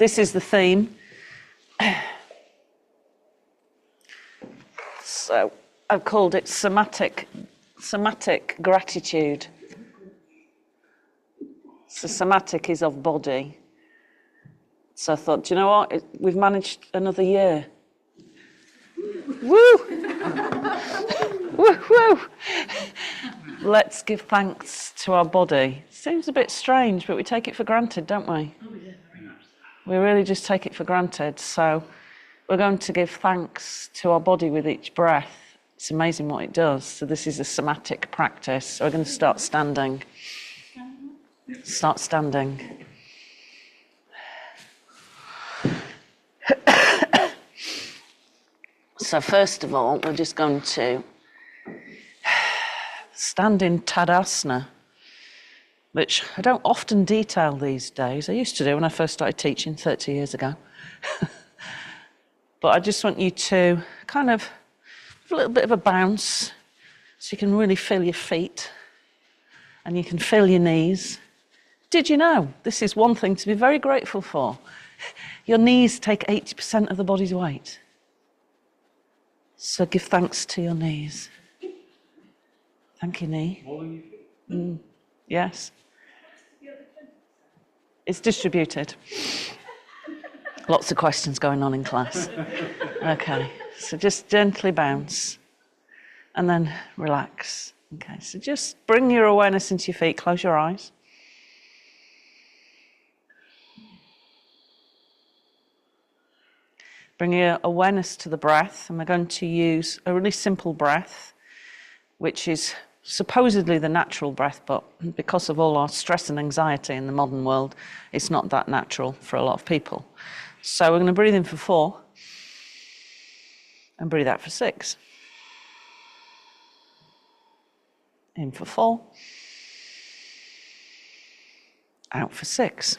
this is the theme. So I've called it Somatic Gratitude. So somatic is of body. So I thought, do you know what? We've managed another year. Woo! Woo, woo! Let's give thanks to our body. Seems a bit strange, but we take it for granted, don't we? Oh, yeah, very much. We really just take it for granted. So we're going to give thanks to our body with each breath. It's amazing what it does. So this is a somatic practice. So we're going to start standing. Start standing. So first of all, we're just going to stand in Tadasana, which I don't often detail these days. I used to do when I first started teaching 30 years ago. But I just want you to kind of have a little bit of a bounce so you can really feel your feet and you can feel your knees. Did you know this is one thing to be very grateful for? Your knees take 80% of the body's weight. So give thanks to your knees. Thank you, knee. Yes. It's distributed. Lots of questions going on in class. Okay, so just gently bounce and then relax. Okay, so just bring your awareness into your feet. Close your eyes. Bring your awareness to the breath, and we're going to use a really simple breath, which is supposedly the natural breath, but because of all our stress and anxiety in the modern world, it's not that natural for a lot of people. So we're going to breathe in for 4 and breathe out for 6. In for 4, out for 6.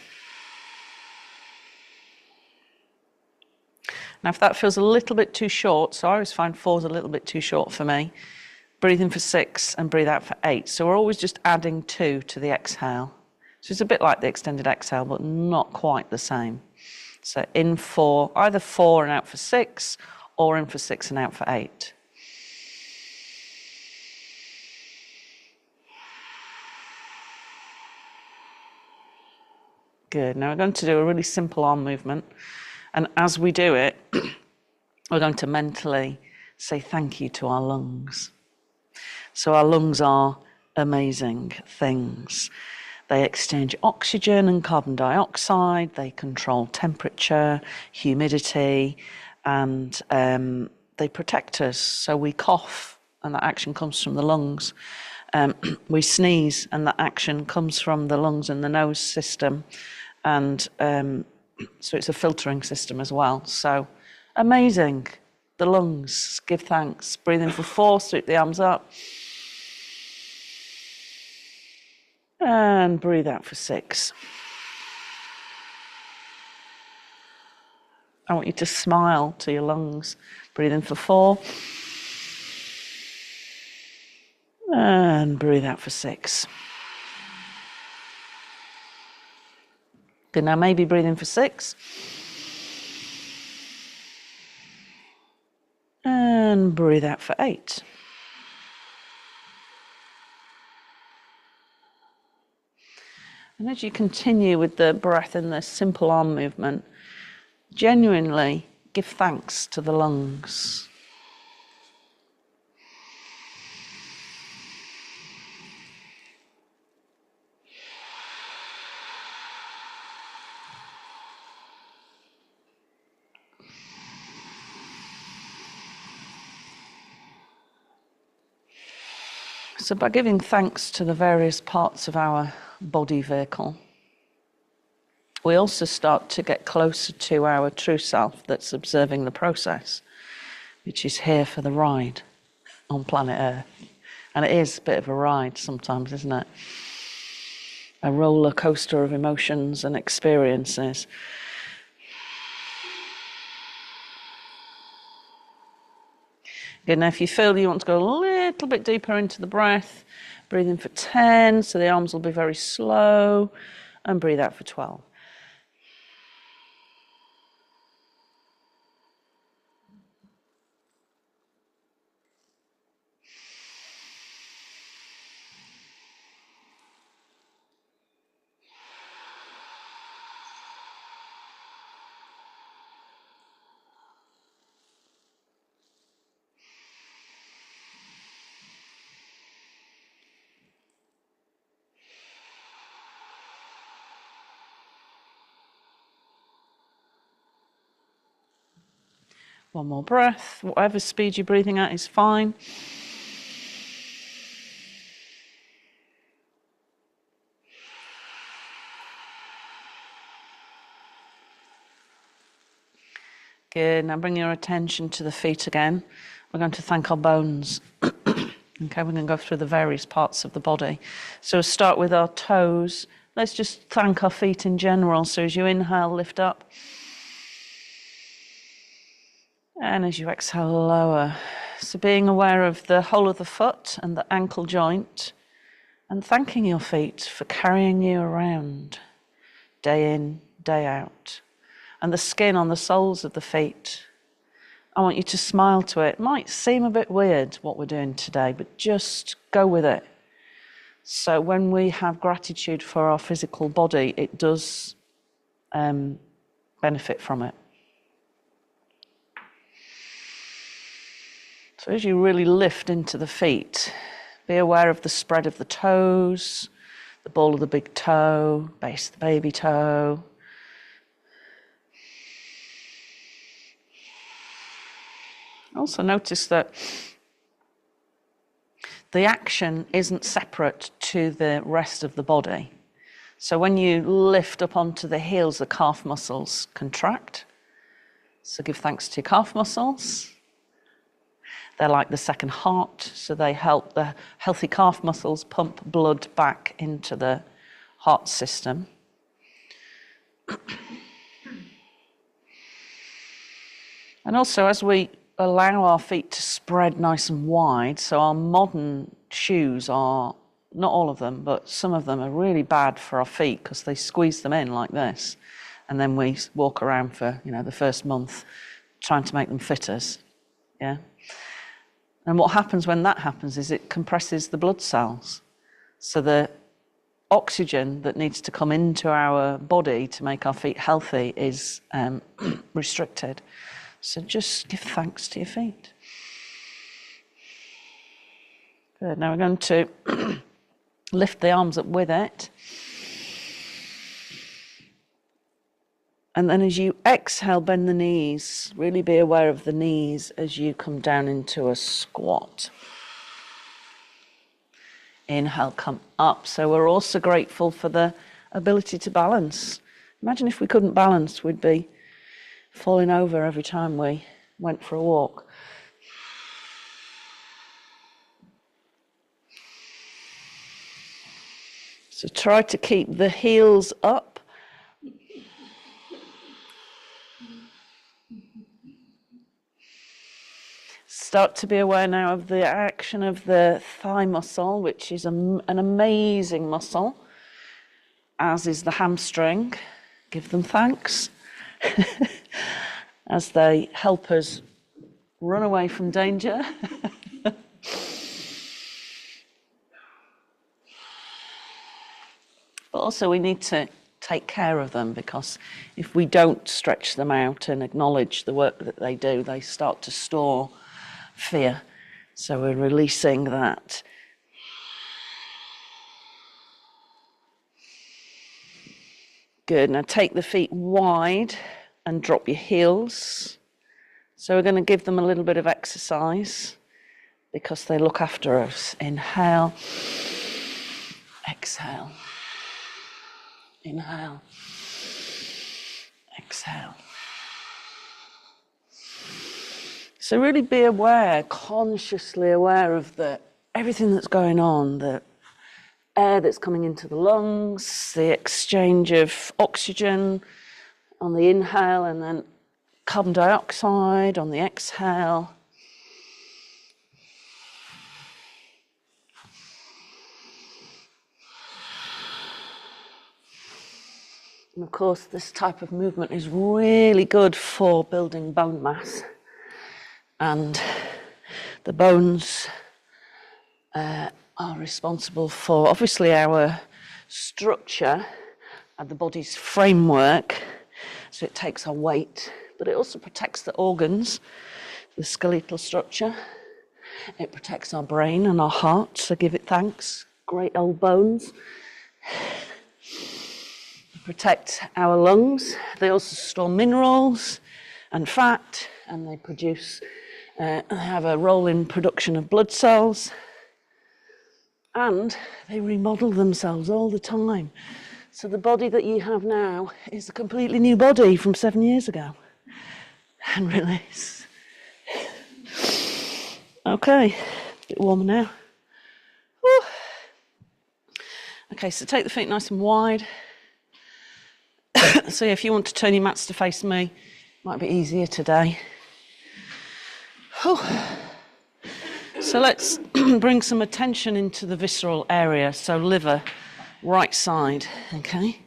Now, if that feels a little bit too short, so I always find 4 is a little bit too short for me, breathe in for 6 and breathe out for 8. So we're always just adding 2 to the exhale. So it's a bit like the extended exhale, but not quite the same. So in 4, either 4 and out for 6, or in for 6 and out for 8. Good. Now we're going to do a really simple arm movement. And as we do it, we're going to mentally say thank you to our lungs. So our lungs are amazing things. They exchange oxygen and carbon dioxide. They control temperature, humidity, and they protect us. So we cough, and that action comes from the lungs. We sneeze, and that action comes from the lungs and the nose system. And so it's a filtering system as well. So amazing. The lungs, give thanks. Breathe in for 4, sweep the arms up. And breathe out for 6. I want you to smile to your lungs. Breathe in for 4. And breathe out for 6. Good, now maybe breathe in for 6. And breathe out for 8. And as you continue with the breath in this simple arm movement, genuinely give thanks to the lungs. So by giving thanks to the various parts of our body vehicle, we also start to get closer to our true self that's observing the process, which is here for the ride on planet Earth. And it is a bit of a ride sometimes, isn't it? A roller coaster of emotions and experiences. Good, now if you feel you want to go a little bit deeper into the breath, breathe in for 10, so the arms will be very slow, and breathe out for 12. One more breath. Whatever speed you're breathing at is fine. Good. Now bring your attention to the feet again. We're going to thank our bones. Okay, we're going to go through the various parts of the body. So we'll start with our toes. Let's just thank our feet in general. So as you inhale, lift up. And as you exhale, lower. So being aware of the whole of the foot and the ankle joint, and thanking your feet for carrying you around day in, day out. And the skin on the soles of the feet. I want you to smile to it. It might seem a bit weird what we're doing today, but just go with it. So when we have gratitude for our physical body, it does benefit from it. So as you really lift into the feet, be aware of the spread of the toes, the ball of the big toe, base of the baby toe. Also notice that the action isn't separate to the rest of the body. So when you lift up onto the heels, the calf muscles contract. So give thanks to your calf muscles. They're like the second heart, so they help the healthy calf muscles pump blood back into the heart system. And also as we allow our feet to spread nice and wide, so our modern shoes are, not all of them, but some of them are really bad for our feet because they squeeze them in like this. And then we walk around for, the first month trying to make them fit us. Yeah. And what happens when that happens is it compresses the blood cells. So the oxygen that needs to come into our body to make our feet healthy is restricted. So just give thanks to your feet. Good. Now we're going to lift the arms up with it. And then as you exhale, bend the knees. Really be aware of the knees as you come down into a squat. Inhale, come up. So we're also grateful for the ability to balance. Imagine if we couldn't balance, we'd be falling over every time we went for a walk. So try to keep the heels up. Start to be aware now of the action of the thigh muscle, which is an amazing muscle, as is the hamstring. Give them thanks. As they help us run away from danger. But also we need to take care of them, because if we don't stretch them out and acknowledge the work that they do, they start to store fear. So we're releasing that. Good. Now take the feet wide and drop your heels. So we're going to give them a little bit of exercise because they look after us. Inhale. Exhale. Inhale. Exhale. So really be aware, consciously aware of everything that's going on, the air that's coming into the lungs, the exchange of oxygen on the inhale and then carbon dioxide on the exhale. And of course, this type of movement is really good for building bone mass. And the bones are responsible for, obviously, our structure and the body's framework. So it takes our weight, but it also protects the organs, the skeletal structure. It protects our brain and our heart, so give it thanks. Great old bones. They protect our lungs. They also store minerals and fat and they produce, have a role in production of blood cells, and they remodel themselves all the time. So the body that you have now is a completely new body from 7 years ago. And release. Okay, a bit warmer now. Woo. Okay, so take the feet nice and wide. So if you want to turn your mats to face me, it might be easier today. Whew. So let's bring some attention into the visceral area. So liver, right side, okay?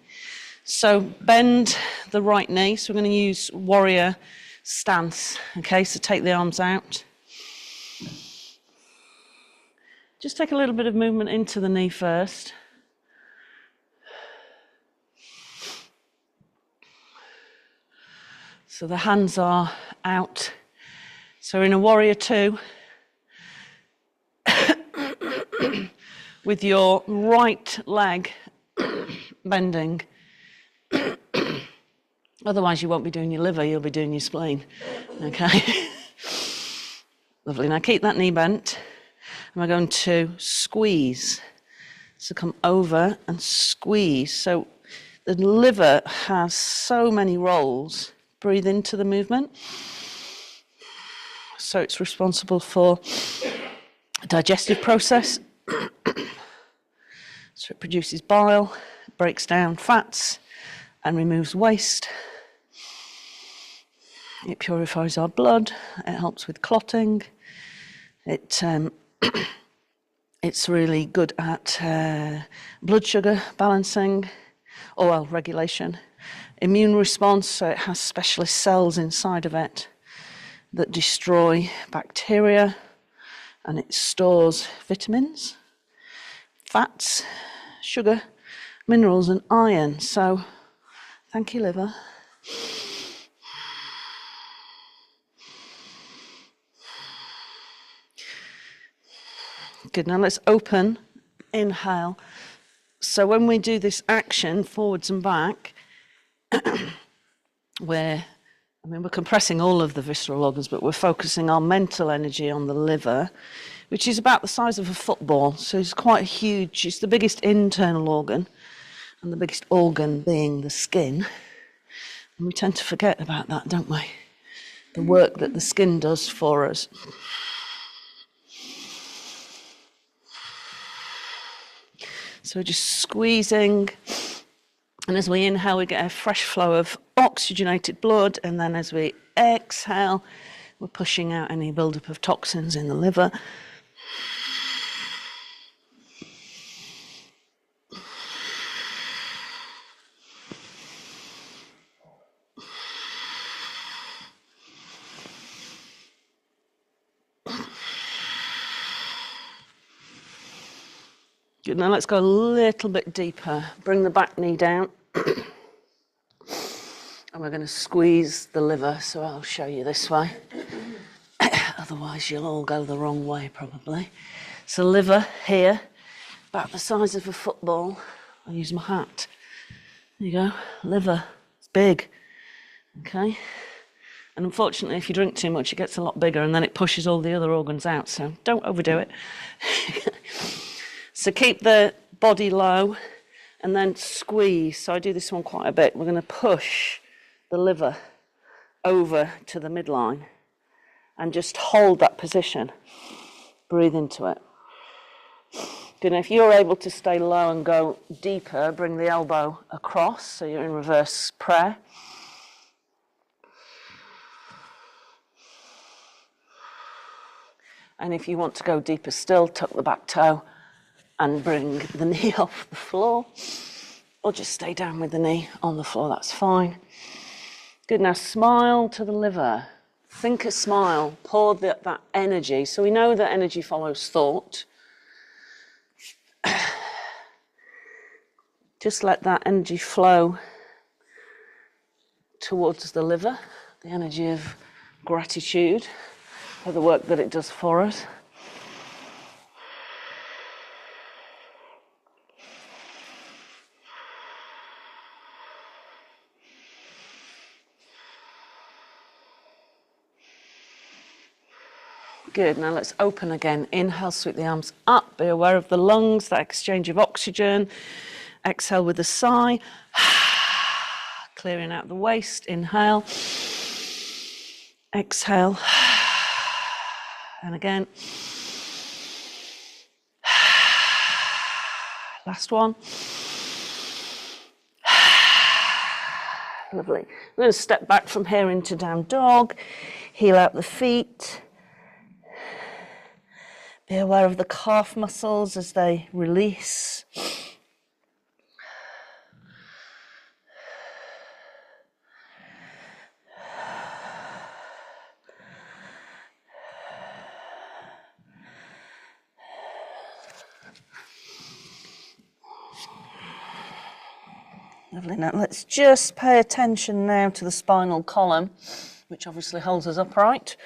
So bend the right knee. So we're going to use warrior stance, okay? So take the arms out. Just take a little bit of movement into the knee first. So the hands are out. So in a warrior two, with your right leg bending. Otherwise you won't be doing your liver, you'll be doing your spleen. Okay? Lovely. Now keep that knee bent. And we're going to squeeze. So come over and squeeze. So the liver has so many roles. Breathe into the movement. So it's responsible for the digestive process. So it produces bile, breaks down fats, and removes waste. It purifies our blood. It helps with clotting. It's really good at blood sugar balancing, or regulation. Immune response, so it has specialist cells inside of it that destroy bacteria, and it stores vitamins, fats, sugar, minerals and iron. So thank you, liver. Good, now let's open, inhale. So when we do this action, forwards and back, we're compressing all of the visceral organs, but we're focusing our mental energy on the liver, which is about the size of a football. So it's quite huge. It's the biggest internal organ, and the biggest organ being the skin. And we tend to forget about that, don't we? The work that the skin does for us. So we're just squeezing, and as we inhale, we get a fresh flow of oxygenated blood, and then as we exhale, we're pushing out any buildup of toxins in the liver. Good, now let's go a little bit deeper. Bring the back knee down. And we're going to squeeze the liver, so I'll show you this way. Otherwise you'll all go the wrong way probably. So liver here, about the size of a football. I'll use my hat. There you go, liver, it's big. Okay. And unfortunately if you drink too much it gets a lot bigger, and then it pushes all the other organs out, so don't overdo it. So keep the body low and then squeeze. So I do this one quite a bit. We're going to push the liver over to the midline and just hold that position. Breathe into it. Good. Now if you're able to stay low and go deeper, bring the elbow across so you're in reverse prayer. And if you want to go deeper still, tuck the back toe and bring the knee off the floor, or just stay down with the knee on the floor, that's fine. Good, now smile to the liver. Think a smile, pour that energy. So we know that energy follows thought. Just let that energy flow towards the liver, the energy of gratitude for the work that it does for us. Good, now let's open again. Inhale, sweep the arms up. Be aware of the lungs, that exchange of oxygen. Exhale with a sigh. Clearing out the waste. Inhale. Exhale. And again. Last one. Lovely. I'm going to step back from here into down dog. Heel out the feet. Be aware of the calf muscles as they release. Lovely. Now let's just pay attention now to the spinal column, which obviously holds us upright,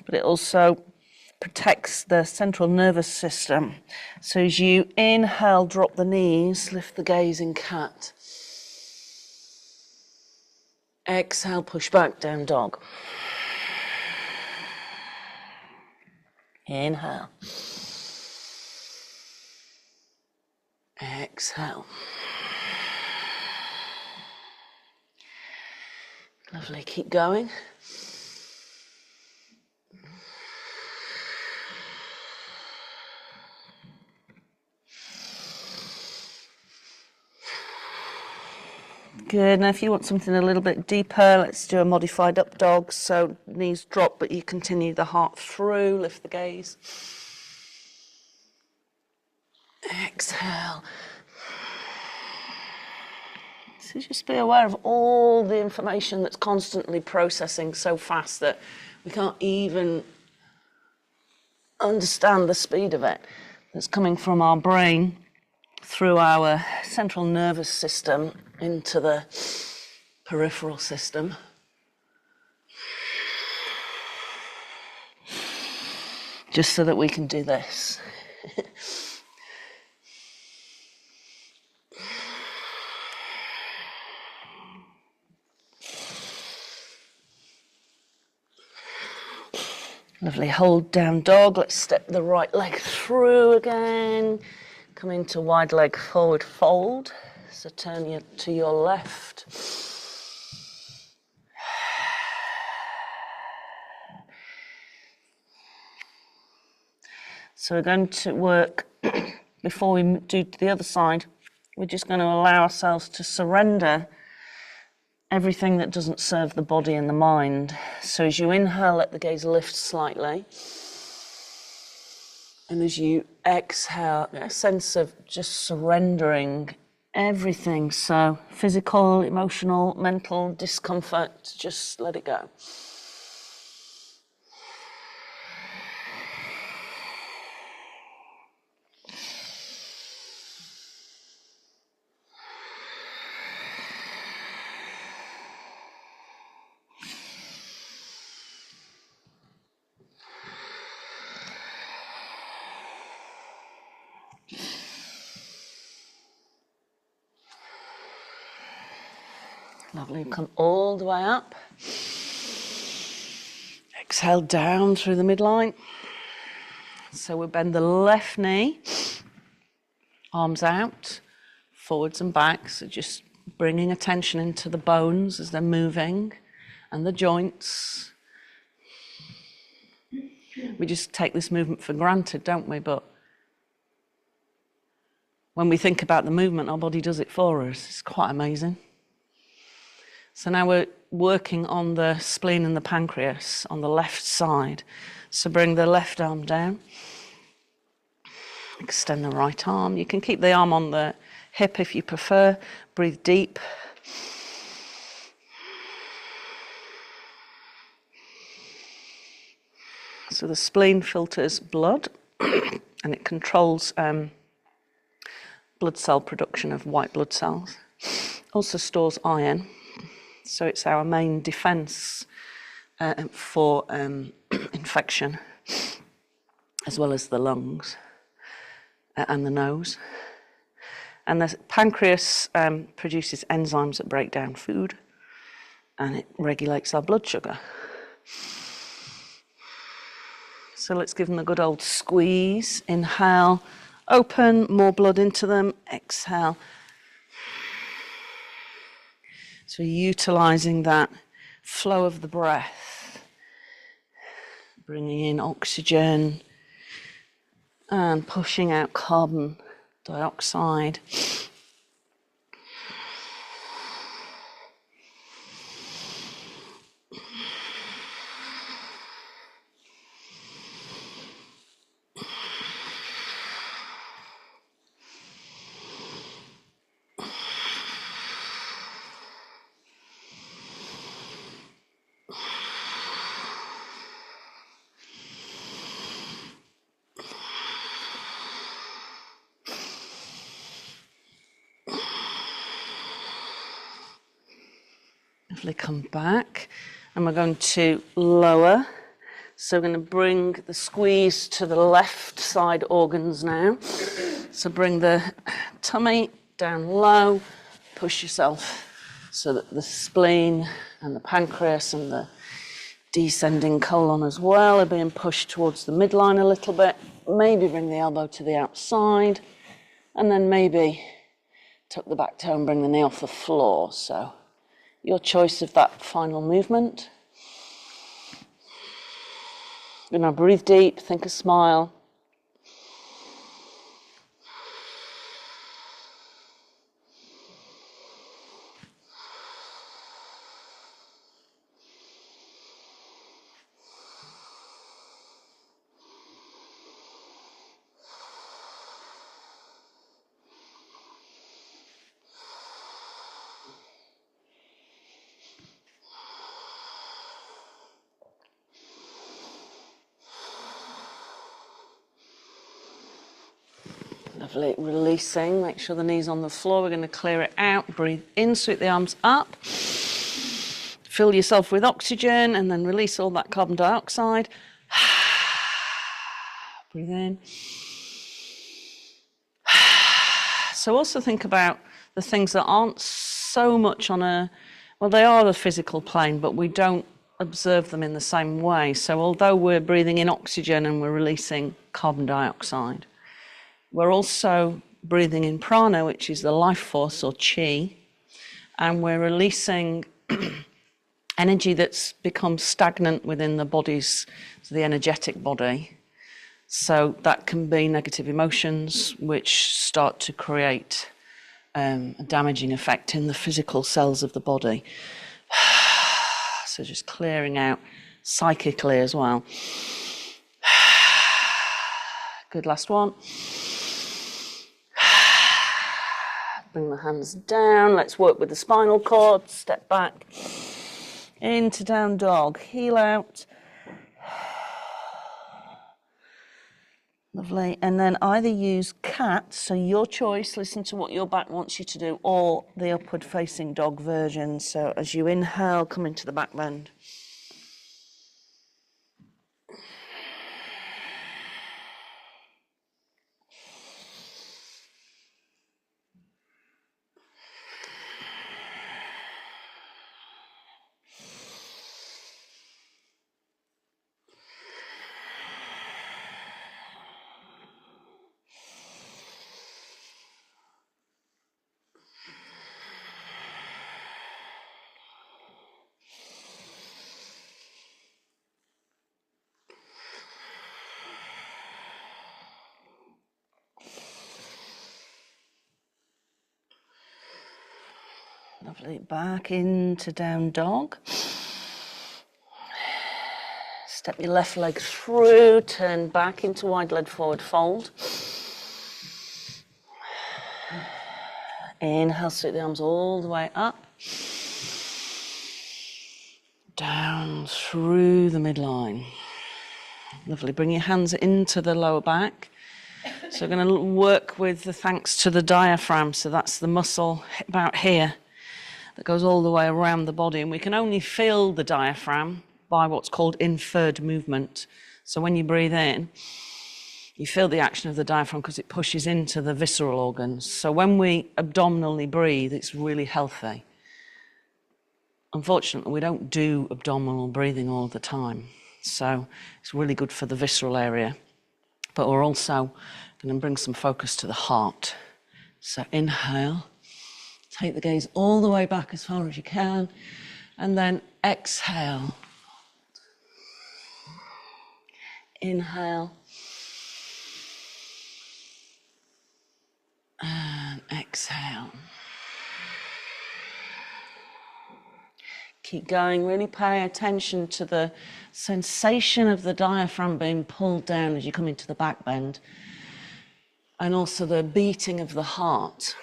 but it also protects the central nervous system. So as you inhale, drop the knees, lift the gaze in cat. Exhale, push back, down dog. Inhale. Exhale. Lovely, keep going. Good, now if you want something a little bit deeper, let's do a modified up dog. So knees drop, but you continue the heart through, lift the gaze. Exhale. So just be aware of all the information that's constantly processing so fast that we can't even understand the speed of it. That's coming from our brain through our central nervous system into the peripheral system. Just so that we can do this. Lovely, hold down dog. Let's step the right leg through again. Come into wide leg forward fold. So turn to your left. So we're going to work, before we do to the other side, we're just going to allow ourselves to surrender everything that doesn't serve the body and the mind. So as you inhale, let the gaze lift slightly. And as you exhale, a sense of just surrendering everything. So physical, emotional, mental discomfort, just let it go. Lovely, come all the way up. Exhale down through the midline. So we bend the left knee, arms out, forwards and back. So just bringing attention into the bones as they're moving and the joints. We just take this movement for granted, don't we? But when we think about the movement, our body does it for us. It's quite amazing. So now we're working on the spleen and the pancreas on the left side. So bring the left arm down. Extend the right arm. You can keep the arm on the hip if you prefer. Breathe deep. So the spleen filters blood and it controls blood cell production of white blood cells. Also stores iron. So it's our main defense for infection, as well as the lungs and the nose. And the pancreas produces enzymes that break down food, and it regulates our blood sugar. So let's give them a good old squeeze. Inhale, open, more blood into them. Exhale. So utilising that flow of the breath, bringing in oxygen and pushing out carbon dioxide. Lovely, come back, and we're going to lower. So we're going to bring the squeeze to the left side organs now. So bring the tummy down low, push yourself so that the spleen and the pancreas and the descending colon as well are being pushed towards the midline a little bit. Maybe bring the elbow to the outside, and then maybe tuck the back toe and bring the knee off the floor. So your choice of that final movement. You're going to breathe deep, think a smile. Lovely, releasing, make sure the knee's on the floor. We're going to clear it out, breathe in, sweep the arms up. Fill yourself with oxygen and then release all that carbon dioxide. Breathe in. So also think about the things that aren't so much on a, well, they are the physical plane, but we don't observe them in the same way. So although we're breathing in oxygen and we're releasing carbon dioxide, we're also breathing in prana, which is the life force or chi, and we're releasing energy that's become stagnant within the body's, the energetic body. So that can be negative emotions, which start to create a damaging effect in the physical cells of the body. So just clearing out psychically as well. Good, last one. Bring the hands down. Let's work with the spinal cord. Step back. Into down dog. Heel out. Lovely. And then either use cat, so your choice, listen to what your back wants you to do, or the upward facing dog version. So as you inhale, come into the back bend. Lovely. Back into down dog. Step your left leg through, turn back into wide leg forward fold. Inhale, sweep the arms all the way up. Down through the midline. Lovely. Bring your hands into the lower back. So we're going to work with the thanks to the diaphragm. So that's the muscle about here that goes all the way around the body. And we can only feel the diaphragm by what's called inferred movement. So when you breathe in, you feel the action of the diaphragm because it pushes into the visceral organs. So when we abdominally breathe, it's really healthy. Unfortunately, we don't do abdominal breathing all the time. So it's really good for the visceral area. But we're also going to bring some focus to the heart. So inhale, take the gaze all the way back as far as you can, and then exhale. Inhale. And exhale. Keep going, really pay attention to the sensation of the diaphragm being pulled down as you come into the back bend, and also the beating of the heart.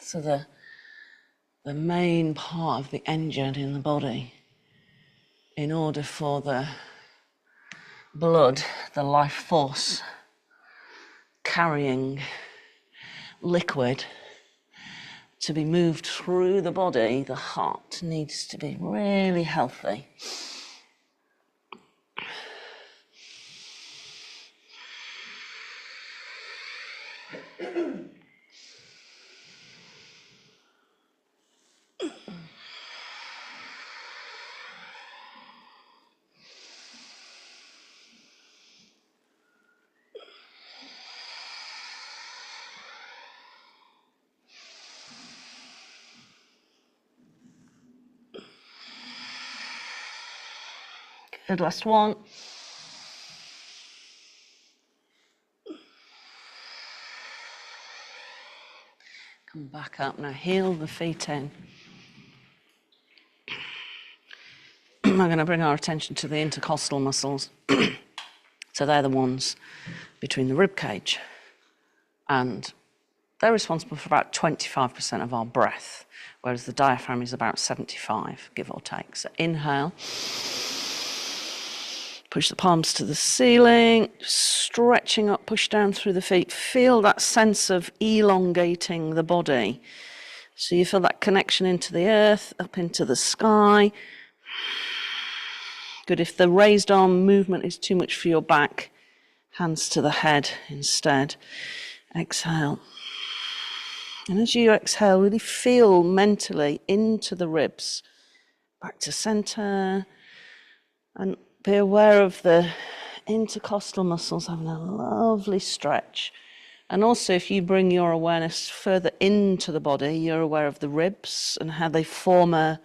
So the main part of the engine in the body, in order for the blood, the life force carrying liquid, to be moved through the body, the heart needs to be really healthy. Good, last one. Come back up now, heel the feet in. We're going to bring our attention to the intercostal muscles. So they're the ones between the rib cage, and they're responsible for about 25% of our breath, whereas the diaphragm is about 75, give or take. So inhale. Push the palms to the ceiling, stretching up, push down through the feet. Feel that sense of elongating the body. So you feel that connection into the earth, up into the sky. Good. If the raised arm movement is too much for your back, hands to the head instead. Exhale. And as you exhale, really feel mentally into the ribs, back to center, and be aware of the intercostal muscles having a lovely stretch. And also, if you bring your awareness further into the body, you're aware of the ribs and how they form a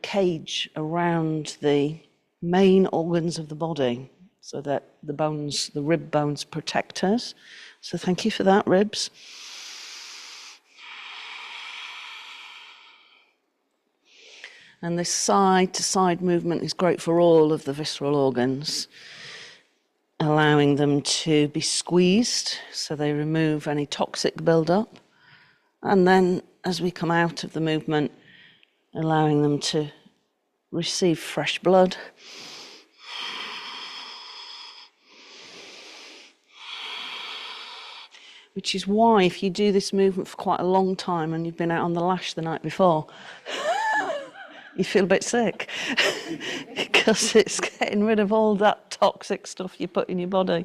cage around the main organs of the body, so that the bones, the rib bones, protect us. So thank you for that, ribs. And this side-to-side movement is great for all of the visceral organs, allowing them to be squeezed so they remove any toxic buildup. And then as we come out of the movement, allowing them to receive fresh blood. Which is why if you do this movement for quite a long time and you've been out on the lash the night before, you feel a bit sick because it's getting rid of all that toxic stuff you put in your body.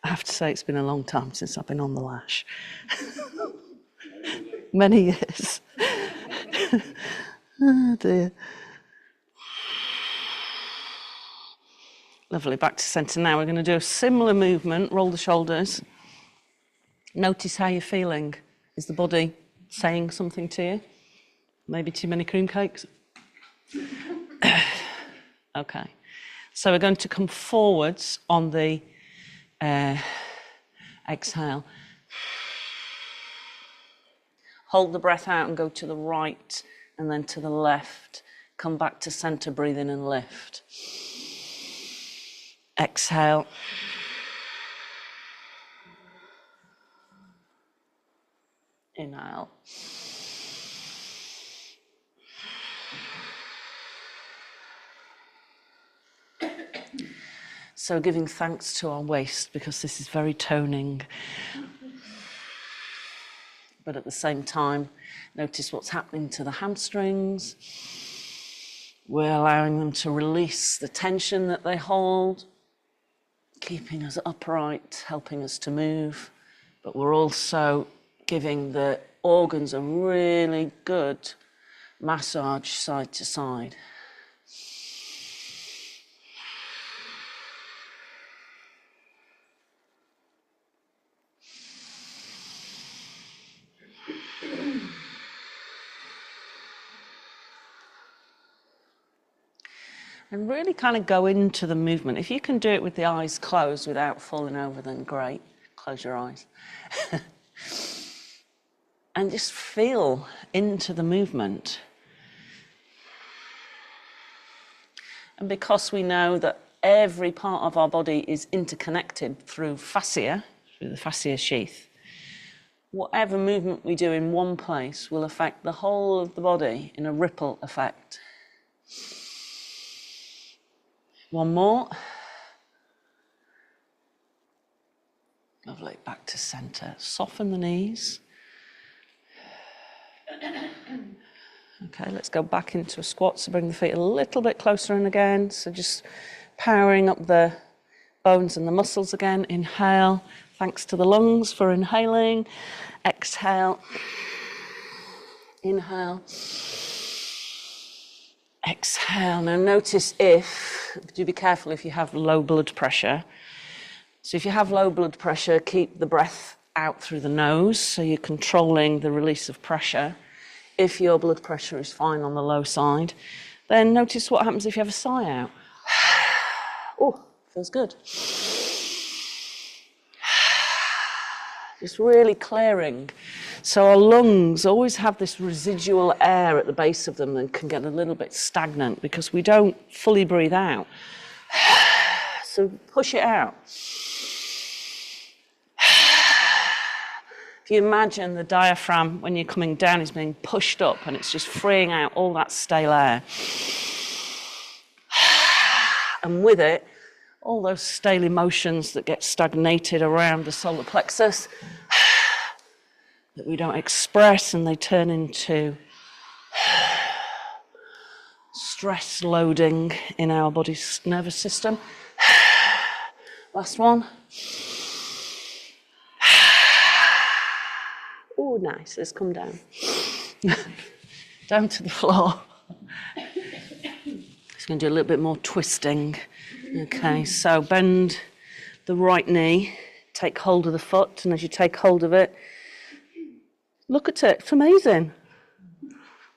I have to say it's been a long time since I've been on the lash. Many years. Oh dear. Lovely, back to centre now. We're going to do a similar movement, roll the shoulders. Notice how you're feeling. Is the body saying something to you? Maybe too many cream cakes? Okay. So we're going to come forwards on the exhale. Hold the breath out and go to the right and then to the left. Come back to centre, breathe in and lift. Exhale. Inhale. So giving thanks to our waist, because this is very toning. But at the same time, notice what's happening to the hamstrings. We're allowing them to release the tension that they hold, keeping us upright, helping us to move. But we're also giving the organs a really good massage side to side. And really kind of go into the movement. If you can do it with the eyes closed without falling over, then great. Close your eyes. And just feel into the movement. And because we know that every part of our body is interconnected through fascia, through the fascia sheath, whatever movement we do in one place will affect the whole of the body in a ripple effect. One more. Lovely. Back to center. Soften the knees. Okay, let's go back into a squat. So bring the feet a little bit closer in again. So just powering up the bones and the muscles again. Inhale. Thanks to the lungs for inhaling. Exhale. Inhale. Exhale. Now notice do be careful if you have low blood pressure. So if you have low blood pressure, keep the breath out through the nose, so you're controlling the release of pressure. If your blood pressure is fine on the low side, then notice what happens if you have a sigh out. Oh, feels good. Just really clearing. So our lungs always have this residual air at the base of them that can get a little bit stagnant because we don't fully breathe out. So push it out. If you imagine the diaphragm when you're coming down is being pushed up and it's just freeing out all that stale air. And with it, all those stale emotions that get stagnated around the solar plexus that we don't express, and they turn into stress loading in our body's nervous system. Last one. Oh, nice. Let's come down. Down to the floor. Just going to do a little bit more twisting. Okay, so bend the right knee. Take hold of the foot, and as you take hold of it, look at it. It's amazing.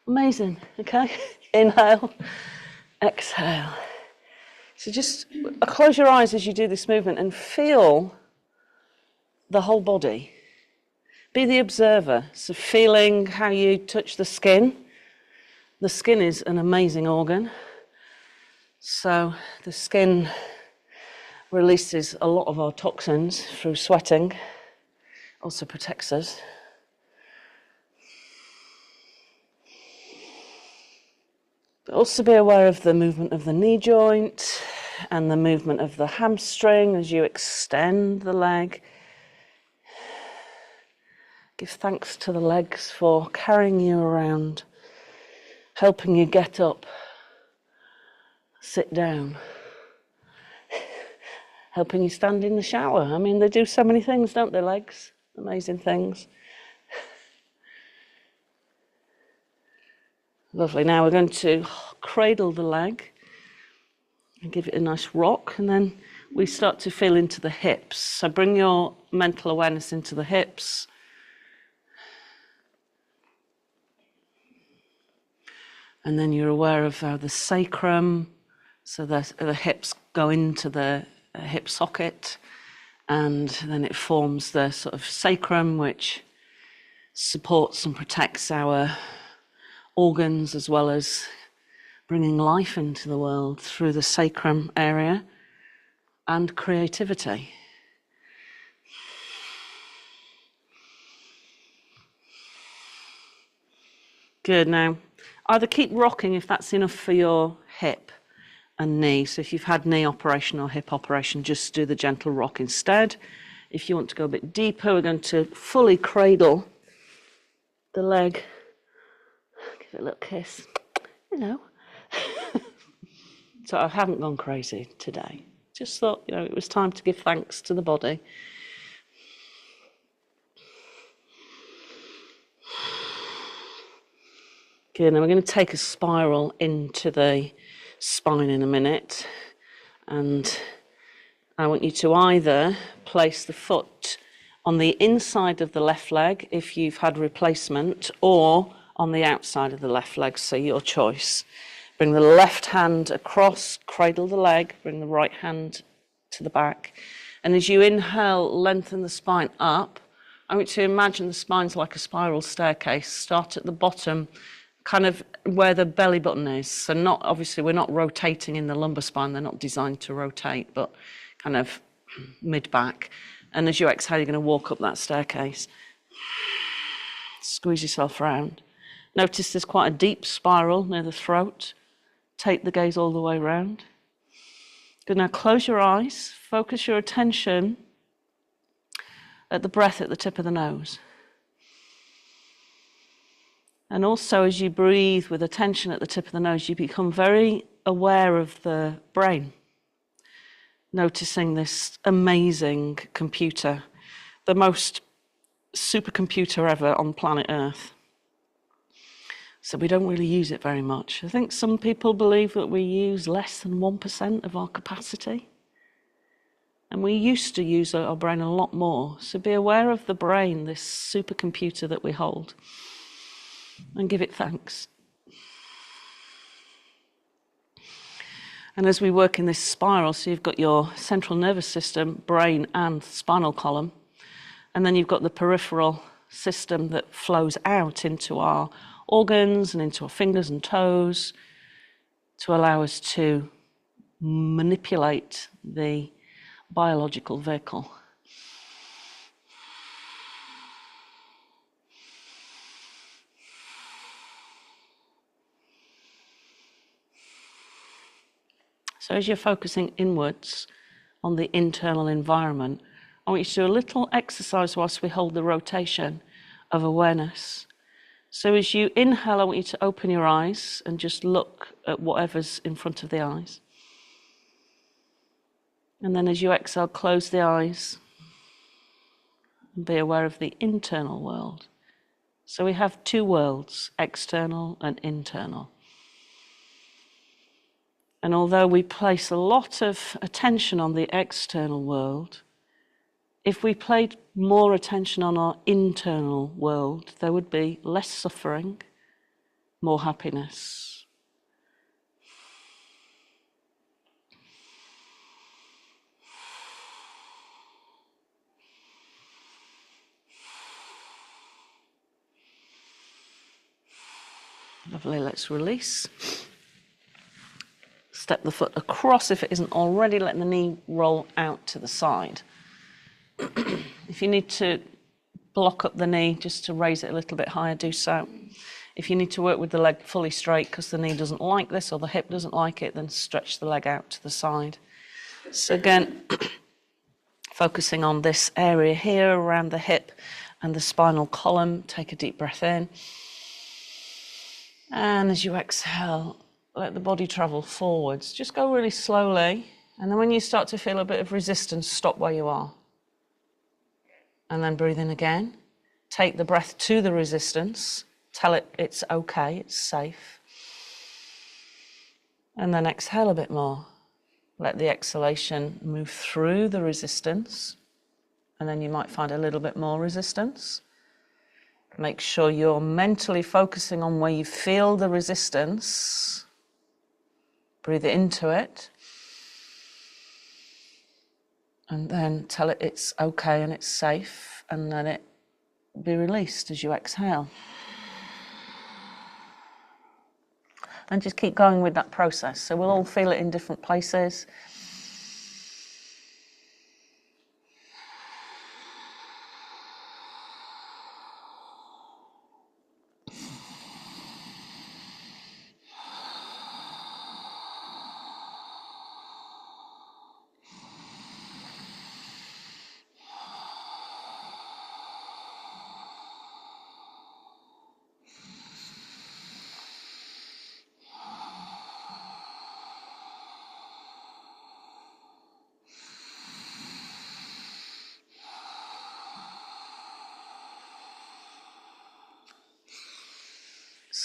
Amazing. Okay. Inhale. Exhale. So just close your eyes as you do this movement and feel the whole body. Be the observer. So feeling how you touch the skin. The skin is an amazing organ. So the skin releases a lot of our toxins through sweating. Also protects us. But also be aware of the movement of the knee joint and the movement of the hamstring as you extend the leg. Give thanks to the legs for carrying you around, helping you get up, sit down, helping you stand in the shower. I mean, they do so many things, don't they, legs? Amazing things. Lovely. Now we're going to cradle the leg and give it a nice rock, and then we start to feel into the hips. So bring your mental awareness into the hips. And then you're aware of the sacrum, so the hips go into the hip socket, and then it forms the sort of sacrum, which supports and protects our organs as well as bringing life into the world through the sacrum area and creativity. Good. Now, either keep rocking if that's enough for your hip and knee. So if you've had knee operation or hip operation, just do the gentle rock instead. If you want to go a bit deeper, we're going to fully cradle the leg. Give it a little kiss. Hello. So I haven't gone crazy today. Just thought, it was time to give thanks to the body. Good, now we're going to take a spiral into the spine in a minute, and I want you to either place the foot on the inside of the left leg if you've had replacement, or on the outside of the left leg, so your choice. Bring the left hand across, cradle the leg, bring the right hand to the back. And as you inhale, lengthen the spine up. I want you to imagine the spine's like a spiral staircase. Start at the bottom, kind of where the belly button is. So not, obviously, we're not rotating in the lumbar spine. They're not designed to rotate, but kind of mid-back. And as you exhale, you're going to walk up that staircase. Squeeze yourself around. Notice there's quite a deep spiral near the throat. Take the gaze all the way around. Good, now close your eyes. Focus your attention at the breath at the tip of the nose. And also, as you breathe with attention at the tip of the nose, you become very aware of the brain. Noticing this amazing computer, the most supercomputer ever on planet Earth. So we don't really use it very much. I think some people believe that we use less than 1% of our capacity. And we used to use our brain a lot more. So be aware of the brain, this supercomputer that we hold, and give it thanks. And as we work in this spiral, so you've got your central nervous system, brain, and spinal column, and then you've got the peripheral system that flows out into our organs and into our fingers and toes to allow us to manipulate the biological vehicle. So as you're focusing inwards on the internal environment, I want you to do a little exercise whilst we hold the rotation of awareness. So as you inhale, I want you to open your eyes and just look at whatever's in front of the eyes. And then as you exhale, close the eyes and be aware of the internal world. So we have two worlds, external and internal. And although we place a lot of attention on the external world, if we paid more attention on our internal world, there would be less suffering, more happiness. Lovely, let's release. Step the foot across if it isn't already, letting the knee roll out to the side. If you need to block up the knee just to raise it a little bit higher, do so. If you need to work with the leg fully straight because the knee doesn't like this or the hip doesn't like it, then stretch the leg out to the side. So again, focusing on this area here around the hip and the spinal column, take a deep breath in. And as you exhale, let the body travel forwards. Just go really slowly. And then when you start to feel a bit of resistance, stop where you are. And then breathe in again. Take the breath to the resistance. Tell it it's okay, it's safe. And then exhale a bit more. Let the exhalation move through the resistance. And then you might find a little bit more resistance. Make sure you're mentally focusing on where you feel the resistance. Breathe into it. And then tell it it's okay and it's safe, and let it be released as you exhale. And just keep going with that process. So we'll all feel it in different places.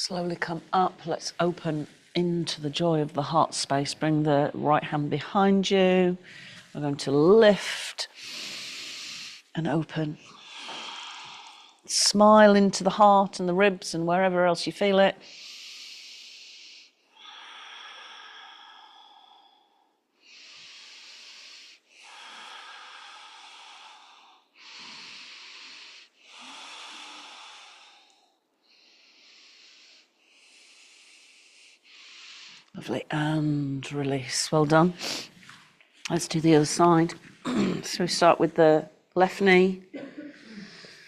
Slowly come up. Let's open into the joy of the heart space. Bring the right hand behind you. We're going to lift and open. Smile into the heart and the ribs and wherever else you feel it. Lovely, and release. Well done. Let's do the other side. So we start with the left knee.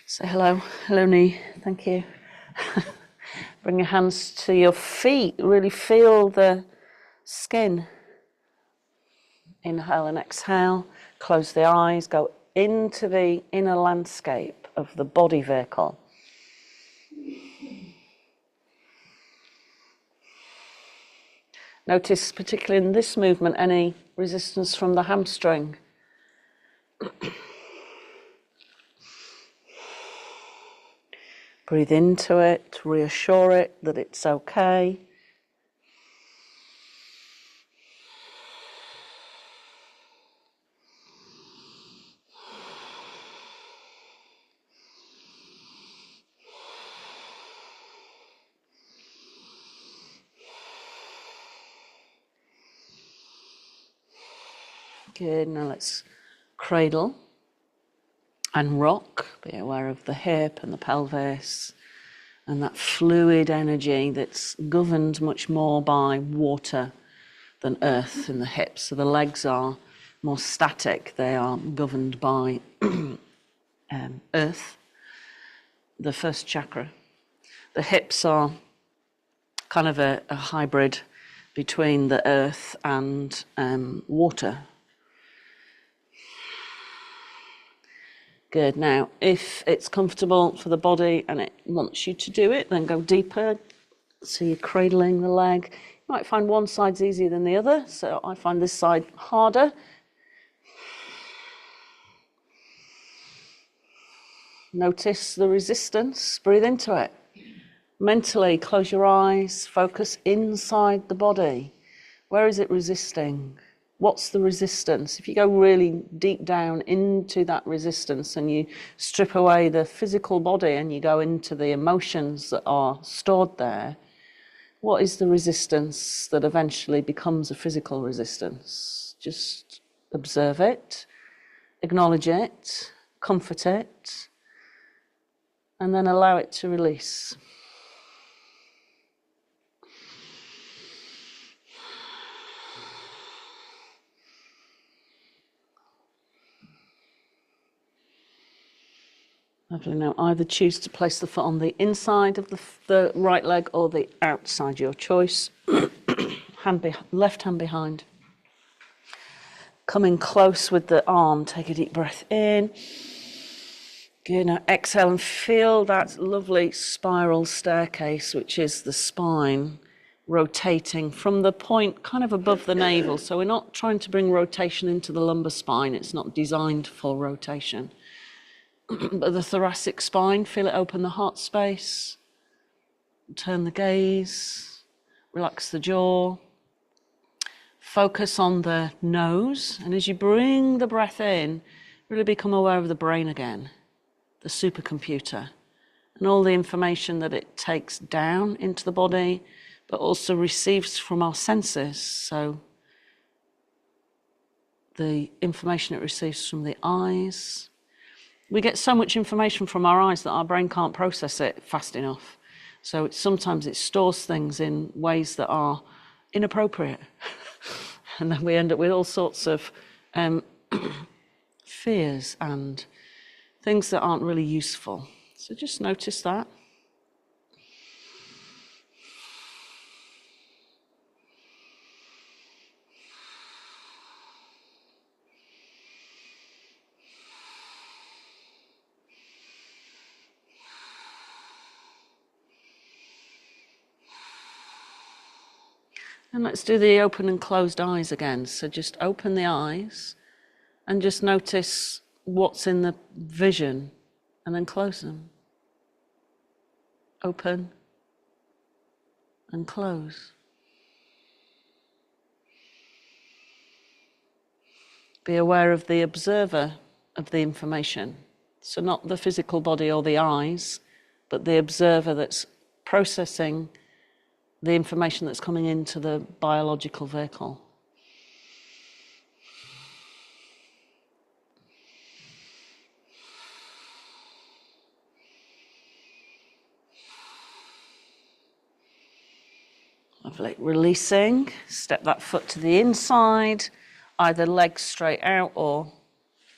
Say hello. Hello, knee. Thank you. Bring your hands to your feet. Really feel the skin. Inhale and exhale. Close the eyes. Go into the inner landscape of the body vehicle. Notice, particularly in this movement, any resistance from the hamstring. Breathe into it, reassure it that it's okay. Good, now let's cradle and rock. Be aware of the hip and the pelvis and that fluid energy that's governed much more by water than earth in the hips. So the legs are more static, they are governed by earth, the first chakra. The hips are kind of a hybrid between the earth and water. Good. Now, if it's comfortable for the body and it wants you to do it, then go deeper. So you're cradling the leg. You might find one side's easier than the other, so I find this side harder. Notice the resistance. Breathe into it. Mentally, close your eyes. Focus inside the body. Where is it resisting? What's the resistance? If you go really deep down into that resistance and you strip away the physical body and you go into the emotions that are stored there, what is the resistance that eventually becomes a physical resistance? Just observe it, acknowledge it, comfort it, and then allow it to release. Lovely. Now either choose to place the foot on the inside of the right leg or the outside, your choice. Left hand behind. Coming close with the arm, take a deep breath in. Good, now exhale and feel that lovely spiral staircase, which is the spine, rotating from the point kind of above the navel. So we're not trying to bring rotation into the lumbar spine. It's not designed for rotation. But the thoracic spine, feel it open the heart space, turn the gaze, relax the jaw, focus on the nose, and as you bring the breath in, really become aware of the brain again, the supercomputer, and all the information that it takes down into the body, but also receives from our senses. So the information it receives from the eyes. We get so much information from our eyes that our brain can't process it fast enough. So sometimes it stores things in ways that are inappropriate. And then we end up with all sorts of fears and things that aren't really useful. So just notice that. And let's do the open and closed eyes again. So just open the eyes and just notice what's in the vision and then close them. Open and close. Be aware of the observer of the information. So not the physical body or the eyes, but the observer that's processing the information that's coming into the biological vehicle. Lovely. Releasing, step that foot to the inside, either legs straight out or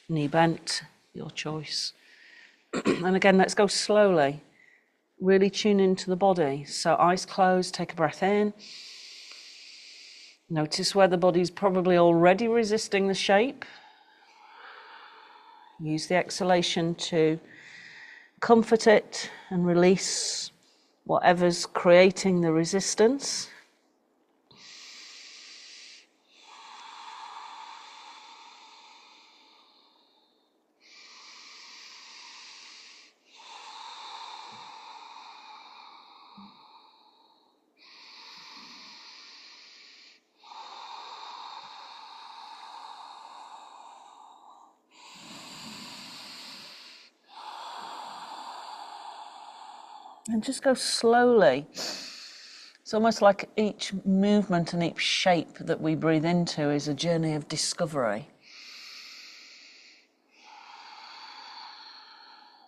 knee bent, your choice. And again, let's go slowly. Really tune into the body. So eyes closed, take a breath in. Notice where the body's probably already resisting the shape. Use the exhalation to comfort it and release whatever's creating the resistance. And just go slowly. It's almost like each movement and each shape that we breathe into is a journey of discovery.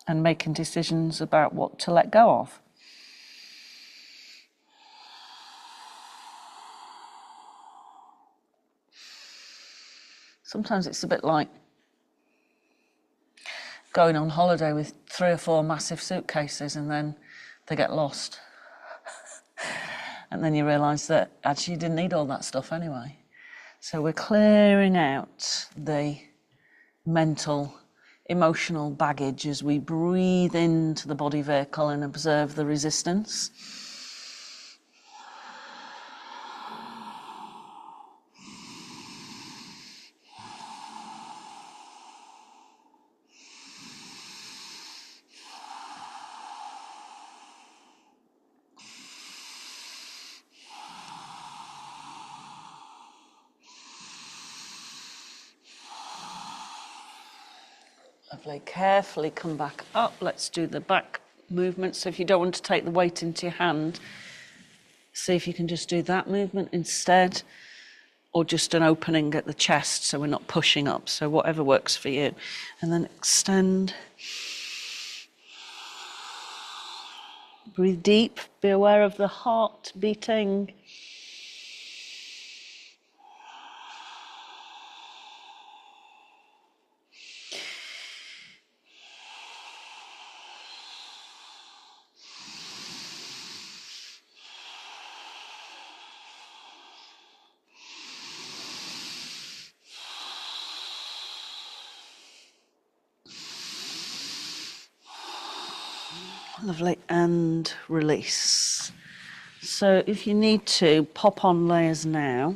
And making decisions about what to let go of. Sometimes it's a bit like going on holiday with 3 or 4 massive suitcases and then they get lost. And then you realise that actually you didn't need all that stuff anyway. So we're clearing out the mental, emotional baggage as we breathe into the body vehicle and observe the resistance. Lovely. Carefully come back up. Let's do the back movement. So if you don't want to take the weight into your hand, see if you can just do that movement instead, or just an opening at the chest so we're not pushing up. So whatever works for you. And then extend. Breathe deep. Be aware of the heart beating. Lovely, and release. So if you need to, pop on layers now.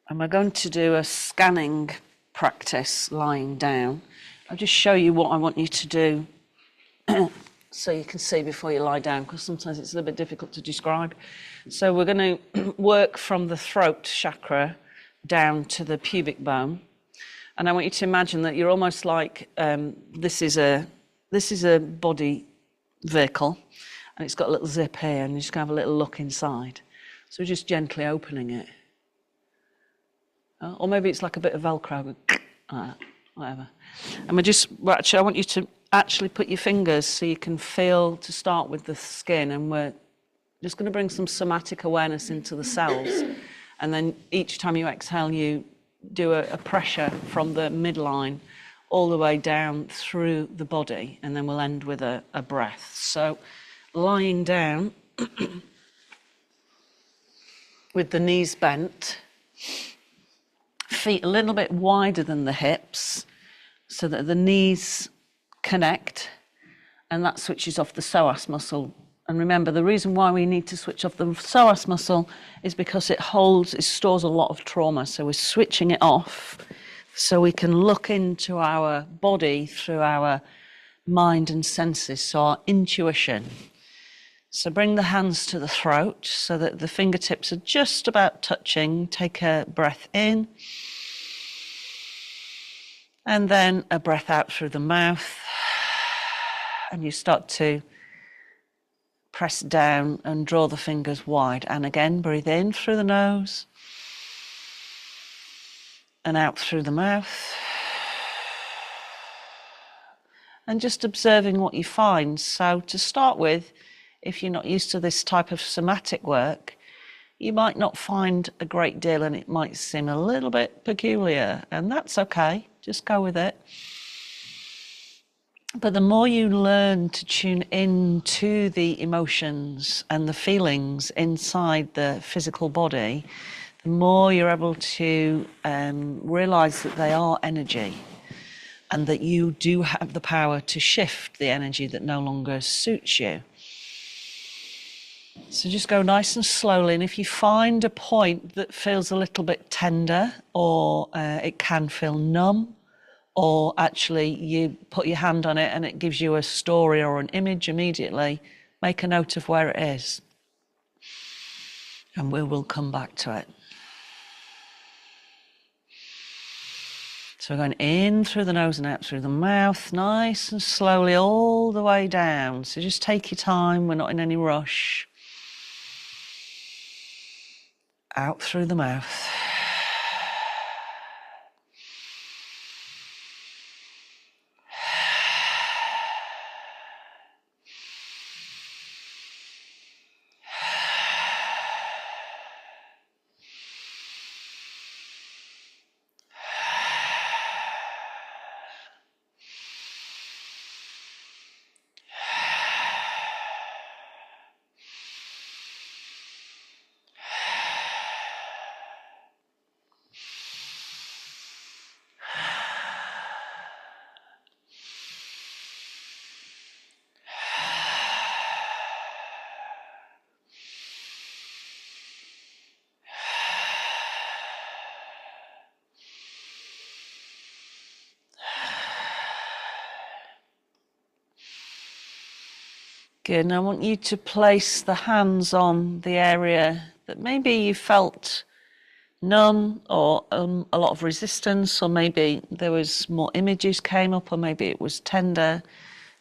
And we're going to do a scanning practice lying down. I'll just show you what I want you to do so you can see before you lie down, because sometimes it's a little bit difficult to describe. So we're going to work from the throat chakra down to the pubic bone, and I want you to imagine that you're almost like this is a body vehicle, and it's got a little zip here, and you're just going to have a little look inside. So we're just gently opening it, or maybe it's like a bit of Velcro, whatever. And I want you to actually put your fingers so you can feel, to start with, the skin, and we're just going to bring some somatic awareness into the cells. And then each time you exhale, you do a pressure from the midline all the way down through the body, and then we'll end with a breath. So lying down with the knees bent, feet a little bit wider than the hips so that the knees connect, and that switches off the psoas muscle. And remember, the reason why we need to switch off the psoas muscle is because it stores a lot of trauma. So we're switching it off So we can look into our body through our mind and senses, so our intuition. So bring the hands to the throat so that the fingertips are just about touching. Take a breath in. And then a breath out through the mouth. And you start to press down and draw the fingers wide. And again, breathe in through the nose. And out through the mouth. And just observing what you find. So to start with, if you're not used to this type of somatic work, you might not find a great deal and it might seem a little bit peculiar, and that's okay. Just go with it. But the more you learn to tune in to the emotions and the feelings inside the physical body, the more you're able to realize that they are energy and that you do have the power to shift the energy that no longer suits you. So just go nice and slowly, and if you find a point that feels a little bit tender, or it can feel numb, or actually you put your hand on it and it gives you a story or an image immediately, make a note of where it is. And we will come back to it. So we're going in through the nose and out through the mouth, nice and slowly all the way down. So just take your time, we're not in any rush. Out through the mouth. Good, and I want you to place the hands on the area that maybe you felt numb, or a lot of resistance, or maybe there was more images came up, or maybe it was tender.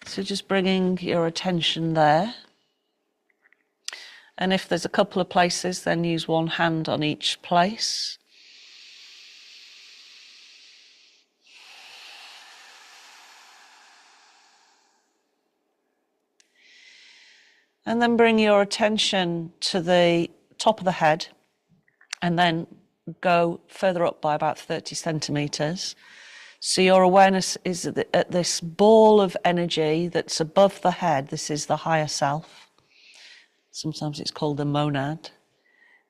So just bringing your attention there. And if there's a couple of places, then use one hand on each place. And then bring your attention to the top of the head, and then go further up by about 30 centimetres. So your awareness is at this ball of energy that's above the head. This is the higher self. Sometimes it's called the monad.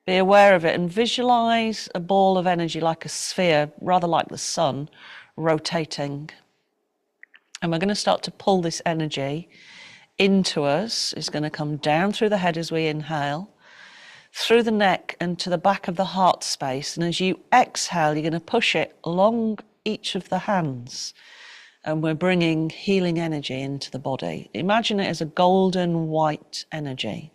Be aware of it and visualise a ball of energy like a sphere, rather like the sun, rotating. And we're going to start to pull this energy into us. It's going to come down through the head as we inhale, through the neck and to the back of the heart space. And as you exhale, you're going to push it along each of the hands. And we're bringing healing energy into the body. Imagine it as a golden white energy.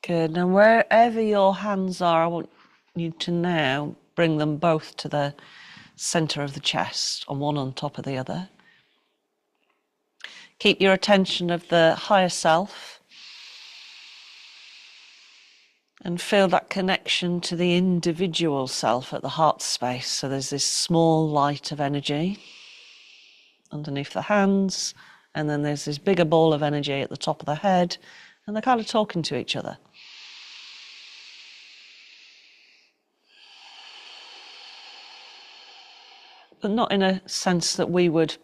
Good. Now, wherever your hands are, I want you to now bring them both to the centre of the chest, and one on top of the other. Keep your attention of the higher self and feel that connection to the individual self at the heart space. So there's this small light of energy underneath the hands, and then there's this bigger ball of energy at the top of the head, and they're kind of talking to each other. But not in a sense that we would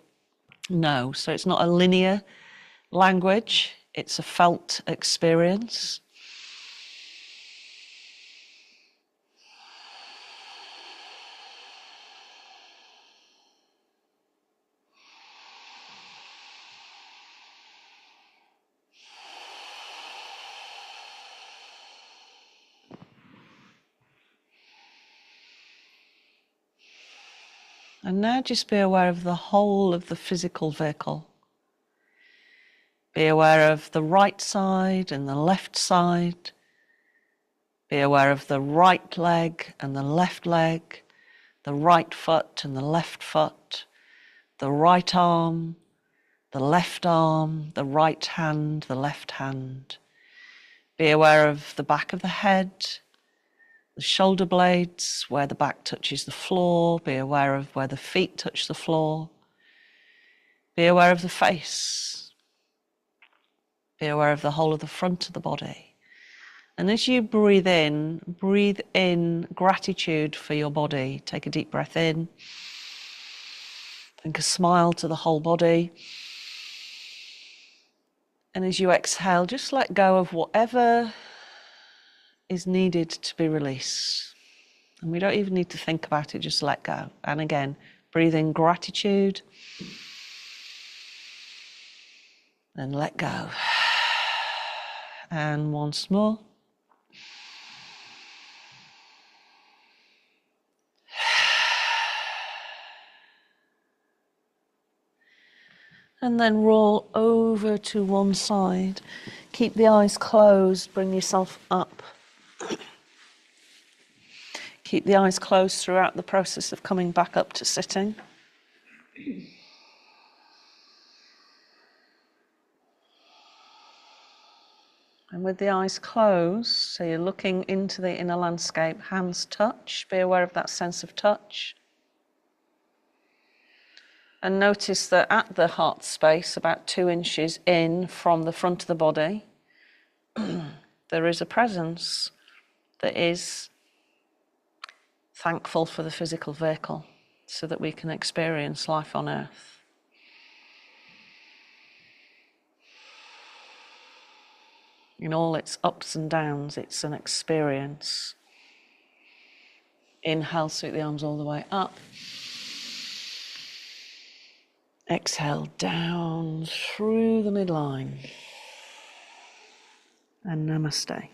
know. So it's not a linear language, it's a felt experience. And now just be aware of the whole of the physical vehicle. Be aware of the right side and the left side. Be aware of the right leg and the left leg, the right foot and the left foot, the right arm, the right hand, the left hand. Be aware of the back of the head, the shoulder blades, where the back touches the floor. Be aware of where the feet touch the floor. Be aware of the face. Be aware of the whole of the front of the body. And as you breathe in gratitude for your body. Take a deep breath in. Think a smile to the whole body. And as you exhale, just let go of whatever is needed to be released. And we don't even need to think about it, just let go. And again, breathe in gratitude. Then let go. And once more. And then roll over to one side. Keep the eyes closed, bring yourself up. Keep the eyes closed throughout the process of coming back up to sitting. And with the eyes closed, so you're looking into the inner landscape, hands touch, be aware of that sense of touch. And notice that at the heart space, about 2 inches in from the front of the body, there is a presence that is thankful for the physical vehicle so that we can experience life on earth. In all its ups and downs, it's an experience. Inhale, sweep the arms all the way up. Exhale down through the midline. And namaste.